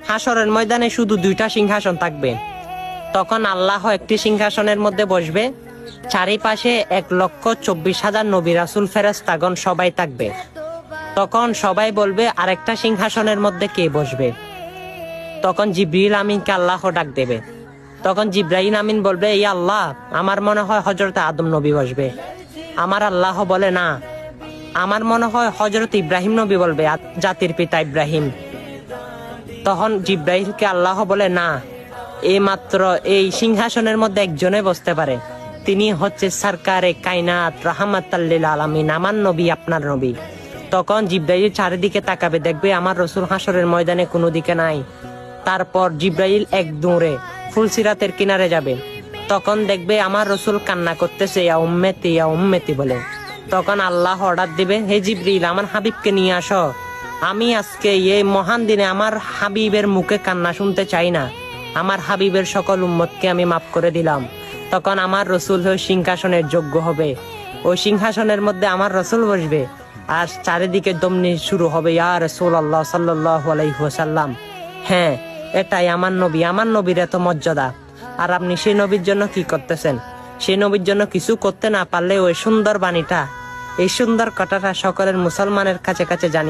হাসরের ময়দানে শুধু 2টা সিংহাসন থাকবে। তখন আল্লাহ একটি সিংহাসনের মধ্যে বসবে, চারিপাশে 1,24,000 নবী রাসূল ফেরেশতাগণ সবাই থাকবে। তখন সবাই বলবে আরেকটা সিংহাসনের মধ্যে কে বসবে? তখন জিবরিল আমিনকে আল্লাহ ডাক দেবে। তখন জিবরাইল আমিন বলবে, ইয়া আল্লাহ, আমার মনে হয় হযরত আদম নবী বসবে। আমার আল্লাহ বলে, না, আমার মনে হয় হযরত ইব্রাহিম নবী বলবে, জাতির পিতা ইব্রাহিম। তখন জিবরাইলকে আল্লাহ বলে, না, এই মাত্র এই সিংহাসনের মধ্যে একজনে বসতে পারে, তিনি হচ্ছে সরকারে কায়নাত রাহমাতাল লিল আলামিন, আমার নবী, আপনার নবী। তখন জিবরাইল চারিদিকে তাকাবে, দেখবে আমার রাসূল হাসরের ময়দানে কোনো দিকে নাই। তারপর জিবরাইল এক দৌড়ে ফুলসিরাতের কিনারে যাবে। তখন দেখবে আমার রাসূল কান্না করতেছে, ইয়া উম্মতি, ইয়া উম্মতি বলে। তখন আল্লাহ অর্ডার দিবে, হে জিবরিল, আমার হাবিবকে নিয়ে আসো। আমি আজকে এই মহান দিনে আমার হাবিবের মুখে কান্না শুনতে চাই না। আমার হাবিবের সকল উম্মতকে আমি মাফ করে দিলাম। তখন আমার রাসূল ওই সিংহাসনের যোগ্য হবে। ওই সিংহাসনের মধ্যে আমার রাসূল বসবে, আর চারিদিকে দমনি শুরু হবে, ইয়া রাসূলুল্লাহ সাল্লাল্লাহু আলাইহি ওয়াসাল্লাম। হ্যাঁ, এটাই আমার নবী, আমার নবীর এত মর্যাদা। আর আপনি সেই নবীর জন্য কি করতেছেন? সেই নবীর জন্য কিছু করতে না পারলে ওই সুন্দর বাণীটা, এই সুন্দর কথাটা সকলের মুসলমানের কাছে কাছে জানিয়ে